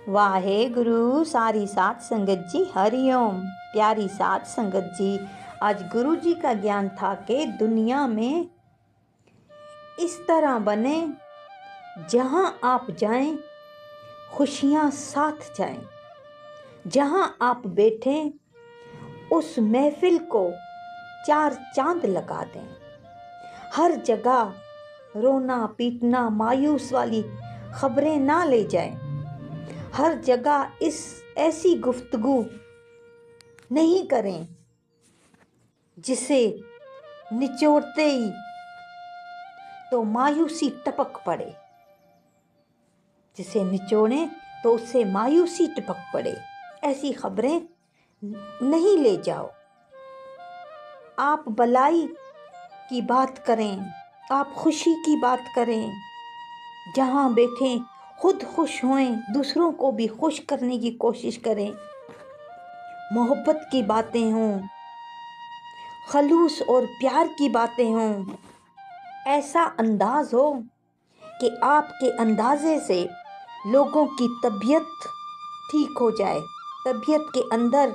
वाहे गुरु सारी साथ संगत जी, हरिओम। प्यारी साथ संगत जी, आज गुरु जी का ज्ञान था कि दुनिया में इस तरह बने जहां आप जाएं खुशियां साथ जाएं। जहां आप बैठें उस महफिल को 4 चांद लगा दें। हर जगह रोना पीटना मायूस वाली खबरें ना ले जाएं। हर जगह ऐसी गुफ्तगू नहीं करें जिसे निचोड़ते ही तो मायूसी टपक पड़े। जिसे निचोड़ें तो उससे मायूसी टपक पड़े। ऐसी खबरें नहीं ले जाओ। आप भलाई की बात करें, आप खुशी की बात करें। जहाँ बैठें खुद खुश होएं, दूसरों को भी खुश करने की कोशिश करें। मोहब्बत की बातें हों, खलूस और प्यार की बातें हों। ऐसा अंदाज हो कि आपके अंदाजे से लोगों की तबीयत ठीक हो जाए, तबीयत के अंदर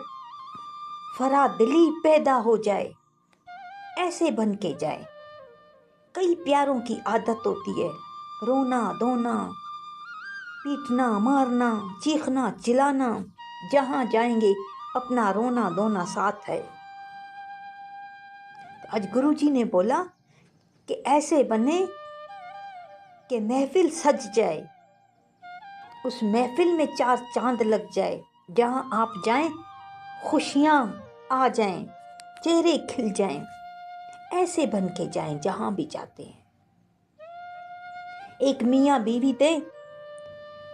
फरादिली पैदा हो जाए। ऐसे बन के जाए। कई प्यारों की आदत होती है रोना धोना, पीटना मारना, चीखना चिल्लाना। जहाँ जाएंगे अपना रोना धोना साथ है। आज गुरु जी ने बोला कि ऐसे बने कि महफिल सज जाए, उस महफिल में 4 चांद लग जाए। जहाँ आप जाएं खुशियाँ आ जाएं, चेहरे खिल जाएं। ऐसे बन के जाएं जहाँ भी जाते हैं। एक मियाँ बीवी थे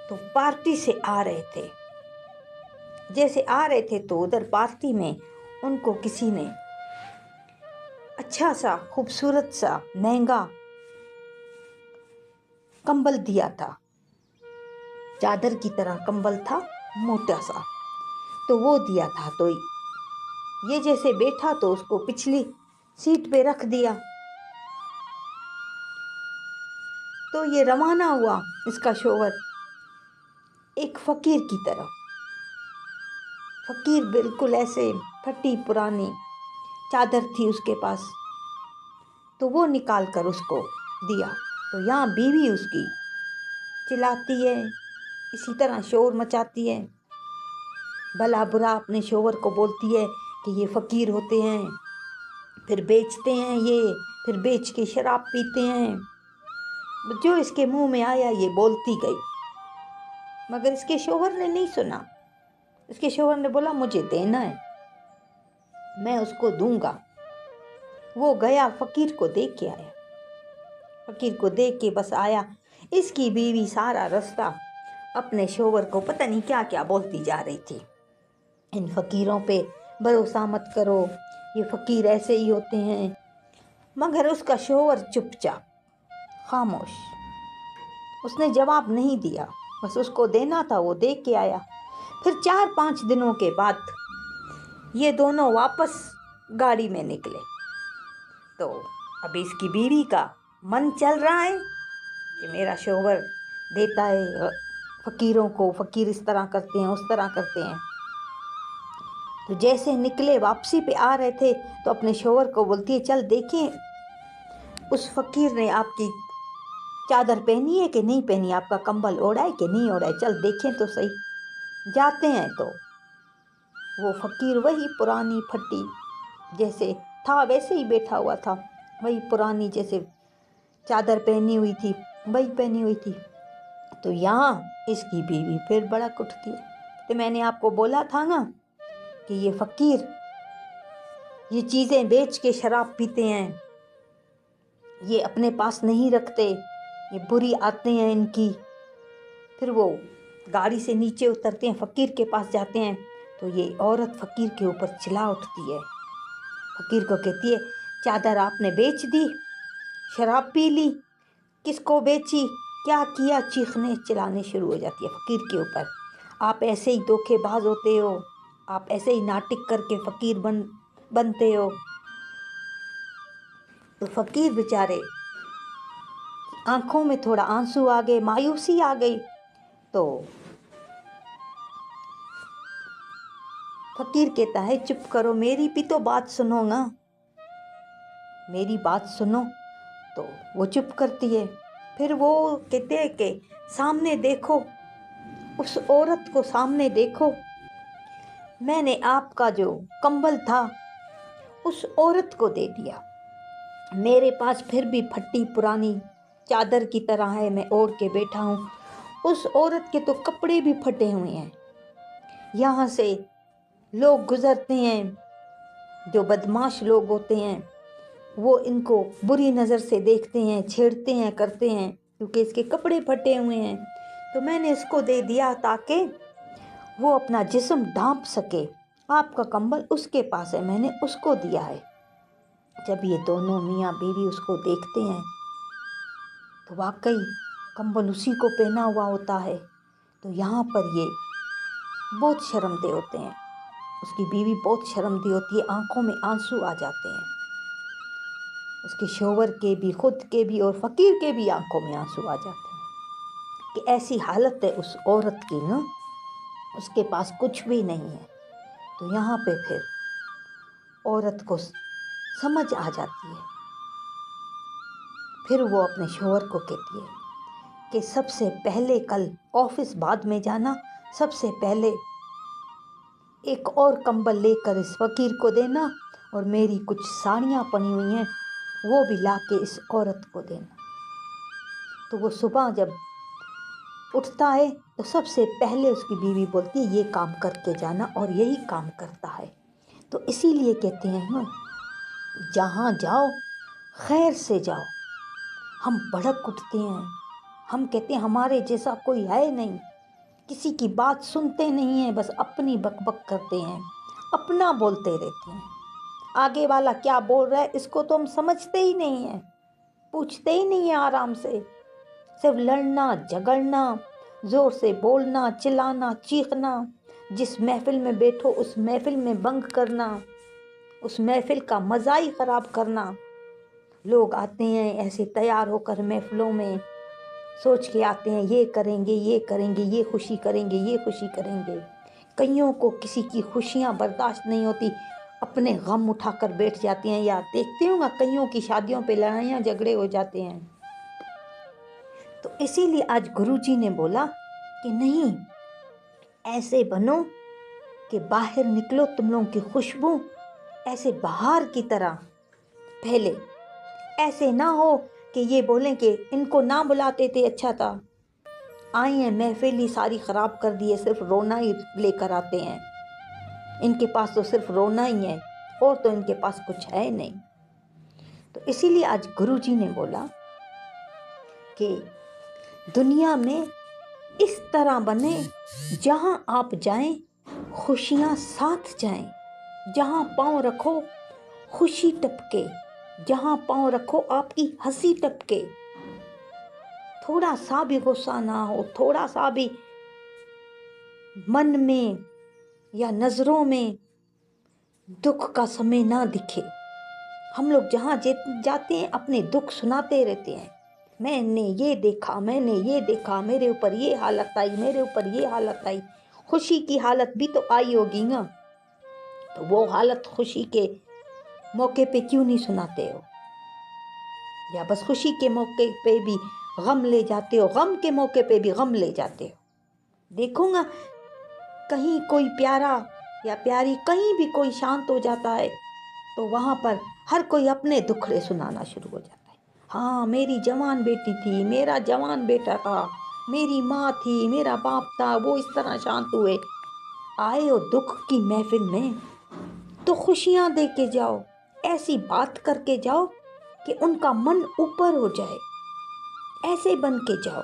तो पार्टी से आ रहे थे। जैसे आ रहे थे तो उधर पार्टी में उनको किसी ने अच्छा सा खूबसूरत सा महंगा कंबल दिया था। चादर की तरह कंबल था, मोटा सा। तो वो दिया था। तो ये जैसे बैठा तो उसको पिछली सीट पे रख दिया। तो ये रवाना हुआ इसका शोहर एक फकीर की तरफ। फकीर बिल्कुल ऐसे फटी पुरानी चादर थी उसके पास। तो वो निकाल कर उसको दिया। तो यहाँ बीवी उसकी चिल्लाती है, इसी तरह शोर मचाती है, भला बुरा अपने शोहर को बोलती है कि ये फकीर होते हैं, फिर बेचते हैं ये, फिर बेच के शराब पीते हैं। जो इसके मुंह में आया ये बोलती गई। मगर इसके शोहर ने नहीं सुना। इसके शोहर ने बोला मुझे देना है, मैं उसको दूंगा। वो गया फकीर को देख के आया। फकीर को देख के बस आया। इसकी बीवी सारा रास्ता अपने शोहर को पता नहीं क्या क्या बोलती जा रही थी। इन फकीरों पे भरोसा मत करो, ये फकीर ऐसे ही होते हैं। मगर उसका शोहर चुपचाप खामोश। उसने जवाब नहीं दिया। बस उसको देना था, वो दे के आया। फिर 4-5 दिनों के बाद ये दोनों वापस गाड़ी में निकले। तो अभी इसकी बीवी का मन चल रहा है कि मेरा शोहर देता है फकीरों को, फकीर इस तरह करते हैं उस तरह करते हैं। तो जैसे निकले वापसी पे आ रहे थे तो अपने शोहर को बोलती है चल देखें उस फकीर ने आपकी चादर पहनी है कि नहीं पहनी, आपका कंबल ओढ़ा है कि नहीं ओढ़ा है, चल देखें तो सही। जाते हैं तो वो फकीर वही पुरानी फटी जैसे था वैसे ही बैठा हुआ था। वही पुरानी जैसे चादर पहनी हुई थी वही पहनी हुई थी। तो यहाँ इसकी बीवी फिर भड़क उठती है। तो मैंने आपको बोला था ना कि ये फकीर ये चीज़ें बेच के शराब पीते हैं, ये अपने पास नहीं रखते, ये बुरी आदतें हैं इनकी। फिर वो गाड़ी से नीचे उतरते हैं, फकीर के पास जाते हैं। तो ये औरत फकीर के ऊपर चिल्ला उठती है। फकीर को कहती है चादर आपने बेच दी, शराब पी ली, किसको बेची, क्या किया, चीखने चिल्लाने शुरू हो जाती है फकीर के ऊपर। आप ऐसे ही धोखेबाज होते हो, आप ऐसे ही नाटक करके फकीर बनते हो। तो फकीर बेचारे आंखों में थोड़ा आंसू आ गए, मायूसी आ गई। तो फकीर कहता है चुप करो, मेरी भी तो बात सुनो ना, मेरी बात सुनो। तो वो चुप करती है। फिर वो कहते हैं कि सामने देखो, उस औरत को सामने देखो, मैंने आपका जो कंबल था उस औरत को दे दिया, मेरे पास फिर भी फटी पुरानी चादर की तरह है, मैं ओढ़ के बैठा हूँ। उस औरत के तो कपड़े भी फटे हुए हैं। यहाँ से लोग गुजरते हैं, जो बदमाश लोग होते हैं वो इनको बुरी नज़र से देखते हैं, छेड़ते हैं, करते हैं, क्योंकि इसके कपड़े फटे हुए हैं। तो मैंने इसको दे दिया ताकि वो अपना जिस्म ढांप सके। आपका कंबल उसके पास है, मैंने उसको दिया है। जब ये दोनों मियाँ बीवी उसको देखते हैं तो वाकई कंबल उसी को पहना हुआ होता है। तो यहाँ पर ये बहुत शर्मदे होते हैं, उसकी बीवी बहुत शर्मदी होती है, आंखों में आंसू आ जाते हैं, उसके शोहर के भी, खुद के भी और फ़कीर के भी आंखों में आंसू आ जाते हैं कि ऐसी हालत है उस औरत की ना, उसके पास कुछ भी नहीं है। तो यहाँ पे फिर औरत को समझ आ जाती है। फिर वो अपने शोहर को कहती है कि सबसे पहले कल ऑफिस बाद में जाना, सबसे पहले एक और कंबल लेकर इस फ़कीर को देना और मेरी कुछ साड़ियाँ पड़ी हुई हैं वो भी ला के इस औरत को देना। तो वो सुबह जब उठता है तो सबसे पहले उसकी बीवी बोलती है ये काम करके जाना, और यही काम करता है। तो इसीलिए कहते हैं ना, जहाँ जाओ खैर से जाओ। हम भड़क उठते हैं, हम कहते हैं हमारे जैसा कोई है नहीं, किसी की बात सुनते नहीं हैं, बस अपनी बकबक करते हैं, अपना बोलते रहते हैं। आगे वाला क्या बोल रहा है इसको तो हम समझते ही नहीं हैं, पूछते ही नहीं हैं आराम से, सिर्फ लड़ना झगड़ना, ज़ोर से बोलना, चिल्लाना, चीखना, जिस महफिल में बैठो उस महफिल में बंक करना, उस महफिल का मज़ा ही ख़राब करना। लोग आते हैं ऐसे तैयार होकर महफिलों में, सोच के आते हैं ये करेंगे, ये करेंगे, ये खुशी करेंगे, ये खुशी करेंगे। कईयों को किसी की खुशियाँ बर्दाश्त नहीं होती, अपने गम उठाकर बैठ जाते हैं, या देखते होंगे कईयों की शादियों पे लड़ाइयाँ झगड़े हो जाते हैं। तो इसीलिए आज गुरुजी ने बोला कि नहीं, ऐसे बनो कि बाहर निकलो, तुम लोगों की खुशबू ऐसे बाहर की तरह फैले। ऐसे ना हो कि ये बोलें कि इनको ना बुलाते थे अच्छा था, आए हैं महफिल ही सारी ख़राब कर दी है, सिर्फ रोना ही लेकर आते हैं, इनके पास तो सिर्फ रोना ही है और तो इनके पास कुछ है नहीं। तो इसीलिए आज गुरुजी ने बोला कि दुनिया में इस तरह बने जहाँ आप जाएं खुशियाँ साथ जाएं, जहाँ पाँव रखो खुशी टपके, जहाँ पाँव रखो आपकी हंसी टपके। थोड़ा सा भी गुस्सा ना हो, थोड़ा सा भी मन में या नज़रों में दुख का समय ना दिखे। हम लोग जहाँ जाते हैं अपने दुख सुनाते रहते हैं, मैंने ये देखा, मैंने ये देखा, मेरे ऊपर ये हालत आई, मेरे ऊपर ये हालत आई। खुशी की हालत भी तो आई होगी ना, तो वो हालत खुशी के मौके पे क्यों नहीं सुनाते हो, या बस खुशी के मौके पे भी गम ले जाते हो, गम के मौके पे भी गम ले जाते हो। देखूँगा कहीं कोई प्यारा या प्यारी, कहीं भी कोई शांत हो जाता है तो वहाँ पर हर कोई अपने दुखड़े सुनाना शुरू हो जाता है। हाँ, मेरी जवान बेटी थी, मेरा जवान बेटा था, मेरी माँ थी, मेरा बाप था, वो इस तरह शांत हुए। आए हो दुख की महफिल में तो खुशियाँ दे के जाओ, ऐसी बात करके जाओ कि उनका मन ऊपर हो जाए, ऐसे बन के जाओ।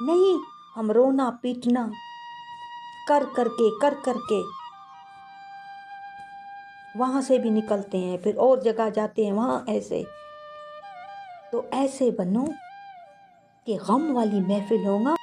नहीं, हम रोना पीटना कर करके वहाँ से भी निकलते हैं, फिर और जगह जाते हैं वहाँ ऐसे। तो ऐसे बनो कि गम वाली महफिल होगा